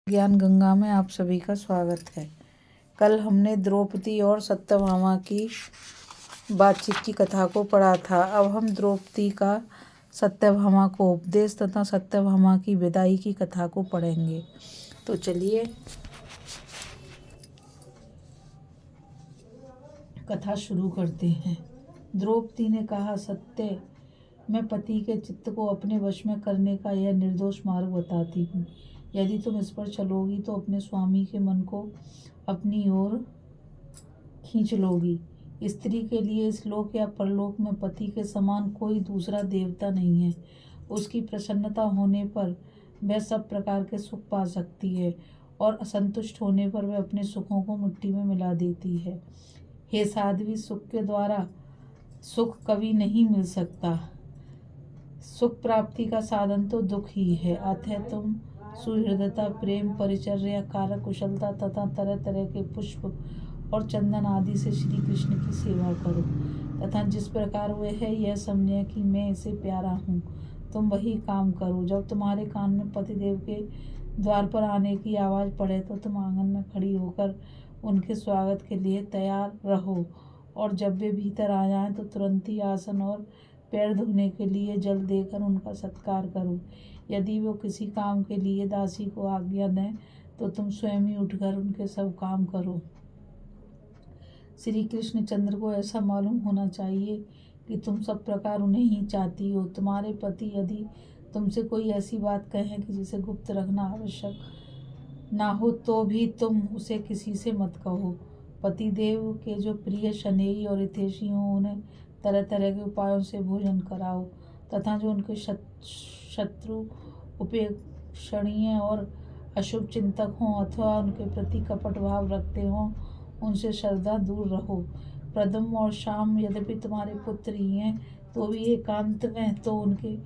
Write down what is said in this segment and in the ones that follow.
ज्ञान गंगा में आप सभी का स्वागत है। कल हमने द्रौपदी और सत्यभामा की बातचीत की कथा को पढ़ा था। अब हम द्रौपदी का सत्यभामा को उपदेश तथा सत्यभामा की विदाई की कथा को पढ़ेंगे। तो चलिए कथा शुरू करते हैं। द्रौपदी ने कहा, सत्य, मैं पति के चित्त को अपने वश में करने का यह निर्दोष मार्ग बताती हूँ। यदि तुम इस पर चलोगी तो अपने स्वामी के मन को अपनी ओर खींच लोगी। स्त्री के लिए इस लोक या परलोक में पति के समान कोई दूसरा देवता नहीं है। उसकी प्रसन्नता होने पर वह सब प्रकार के सुख पा सकती है और असंतुष्ट होने पर वह अपने सुखों को मिट्टी में मिला देती है। हे साध्वी, सुख के द्वारा सुख कभी नहीं मिल सकता। सुख प्राप्ति का साधन तो दुख ही है। अतः तुम सुहृदता, प्रेम, परिचर्या, कार्य कुशलता तथा तरह तरह के पुष्प और चंदन आदि से श्री कृष्ण की सेवा करो तथा जिस प्रकार वे है यह समझे कि मैं इसे प्यारा हूँ, तुम वही काम करो। जब तुम्हारे कान में पतिदेव के द्वार पर आने की आवाज़ पड़े तो तुम आंगन में खड़ी होकर उनके स्वागत के लिए तैयार रहो और जब वे भीतर आ जाएं तो तुरंत ही आसन और पैर धोने के लिए जल देकर उनका सत्कार करो। यदि वो किसी काम के लिए दासी को आज्ञा दें तो तुम स्वयं ही उठकर उनके सब काम करो। श्री कृष्ण चंद्र को ऐसा मालूम होना चाहिए कि तुम सब प्रकार उन्हें ही चाहती हो। तुम्हारे पति यदि तुमसे कोई ऐसी बात कहें कि जिसे गुप्त रखना आवश्यक ना हो तो भी तुम उसे किसी से मत कहो। पतिदेव के जो प्रिय स्नेही और हितैषी हों उन्हें तरह तरह के उपायों से भोजन कराओ तथा जो उनके शत्रु, उपेक्षणीय और अशुभ चिंतक हों अथवा उनके प्रति कपट भाव रखते हों उनसे श्रद्धा दूर रहो। प्रद्युम्न और श्याम यद्यपि तुम्हारे पुत्र ही हैं तो भी एकांत में तो उनके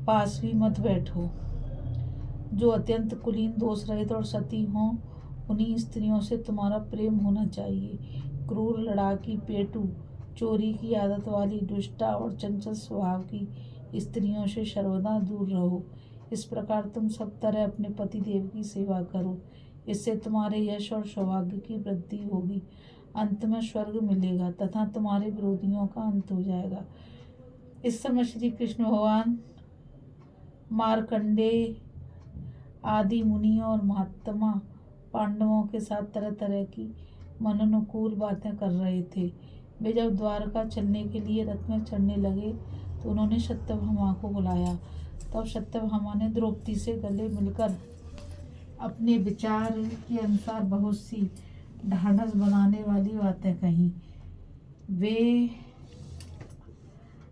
पास भी मत बैठो। जो अत्यंत कुलीन, दोष रहित और सती हों उन्हीं स्त्रियों से तुम्हारा प्रेम होना चाहिए। क्रूर, लड़ाकी, पेटू, चोरी की आदत वाली, दुष्टा और चंचल स्वभाव की स्त्रियों से सर्वदा दूर रहो। इस प्रकार तुम सब तरह अपने पति देव की सेवा करो। इससे तुम्हारे यश और सौभाग्य की वृद्धि होगी। अंत में स्वर्ग मिलेगा तथा तुम्हारे विरोधियों का अंत हो जाएगा। इस समय श्री कृष्ण भगवान मार्कंडेय आदि मुनियों और महात्मा पांडवों के साथ तरह तरह की मनोनुकूल बातें कर रहे थे। वे जब द्वारका चलने के लिए रथ में चढ़ने लगे तो उन्होंने सत्यभामा को बुलाया। तब सत्यभामा ने द्रौपदी से गले मिलकर अपने विचार के अनुसार बहुत सी ढाढ़स बनाने वाली बातें कही। वे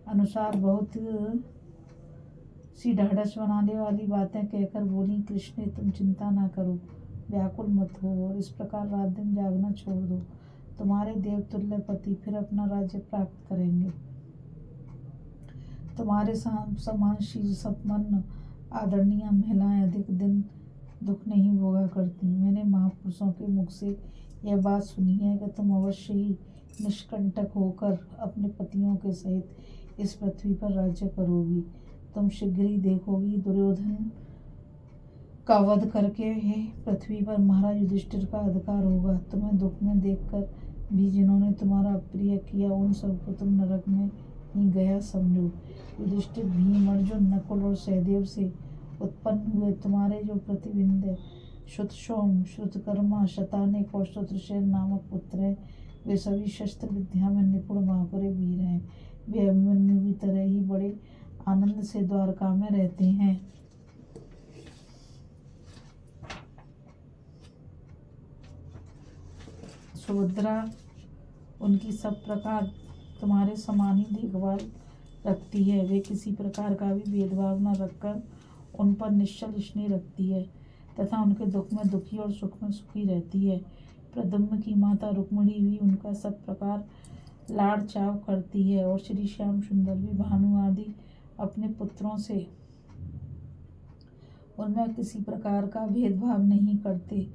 अनुसार बहुत सी ढाढ़स बनाने वाली बातें कहकर बोली, कृष्ण, तुम चिंता ना करो, व्याकुल मत हो और इस प्रकार रात दिन जागना छोड़ दो। तुम्हारे देवतुल्य पति फिर अपना राज्य प्राप्त करेंगे। तुम्हारे समान शील संपन्न आदरणीय महिलाएं अधिक दिन दुख नहीं भोगा करती। मैंने महापुरुषों के मुख से यह बात सुनी है कि तुम अवश्य ही निष्कंटक होकर अपने पतियों के सहित इस पृथ्वी पर राज्य करोगी। तुम शीघ्र ही देखोगी दुर्योधन का वध करके पृथ्वी पर महाराज युधिष्ठिर का अधिकार होगा। तुम्हें दुख में देखकर भी जिन्होंने तुम्हारा अप्रिय किया उन सबको तुम नरक में ही गया समझो। युधिष्ठिर, भीम, अर्जुन, नकुल और सहदेव से उत्पन्न हुए तुम्हारे जो प्रतिबिंब श्रुतशौम, श्रुतकर्मा, शतानिक और श्रुतसेन नामक पुत्र हैं वे सभी शस्त्र विद्या में निपुण महापुरे वीर हैं। वे अभिमन्यु की तरह ही बड़े आनंद से द्वारका में रहते हैं। सुभद्रा उनकी सब प्रकार तुम्हारे समान ही देखभाल रखती है। वे किसी प्रकार का भी भेदभाव न रखकर उन पर निश्चल स्नेह रखती है तथा उनके दुख में दुखी और सुख में सुखी रहती है। प्रद्युम्न की माता रुक्मिणी भी उनका सब प्रकार लाड़ चाव करती है और श्री श्याम सुंदर भी भानु आदि अपने पुत्रों से उनमें किसी प्रकार का भेदभाव नहीं करते।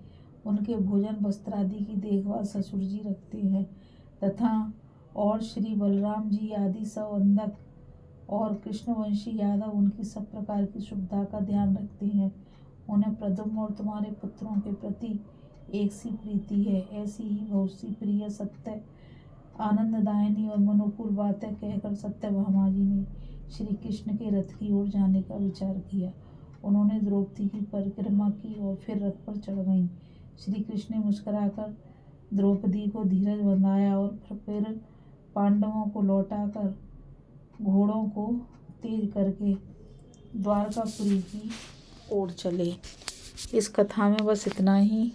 उनके भोजन, वस्त्र आदि की देखभाल ससुर जी रखते हैं तथा और श्री बलराम जी आदि सब अंधक और कृष्णवंशी यादव उनकी सब प्रकार की सुविधा का ध्यान रखते हैं। उन्हें प्रद्युम्न और तुम्हारे पुत्रों के प्रति एक सी प्रीति है। ऐसी ही बहुत सी प्रिय, सत्य, आनंददायिनी और मनोकूल बातें कहकर सत्यभामा जी ने श्री कृष्ण के रथ की ओर जाने का विचार किया। उन्होंने द्रौपदी की परिक्रमा की और फिर रथ पर चढ़ गईं। श्री कृष्ण ने मुस्कुराकर द्रौपदी को धीरज बंधाया और फिर पांडवों को लौटाकर घोड़ों को तेज करके द्वारकापुरी की ओर चले। इस कथा में बस इतना ही।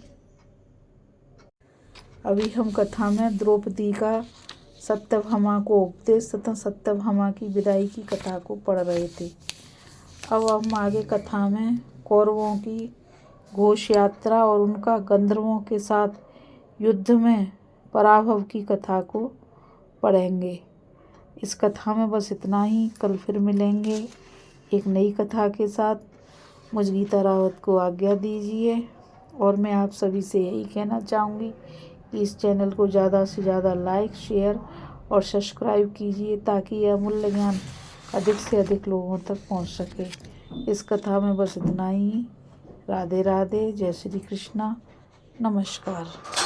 अभी हम कथा में द्रौपदी का सत्यभामा को उपदेश तथा सत्यभामा की विदाई की कथा को पढ़ रहे थे। अब हम आगे कथा में कौरवों की घोष यात्रा और उनका गंधर्वों के साथ युद्ध में पराभव की कथा को पढ़ेंगे। इस कथा में बस इतना ही। कल फिर मिलेंगे एक नई कथा के साथ। मुझ गीता रावत को आज्ञा दीजिए और मैं आप सभी से यही कहना चाहूँगी कि इस चैनल को ज़्यादा से ज़्यादा लाइक, शेयर और सब्सक्राइब कीजिए ताकि यह अमूल्य ज्ञान अधिक से अधिक लोगों तक पहुंच सके। इस कथा में बस इतना ही। राधे राधे, जय श्री कृष्णा, नमस्कार।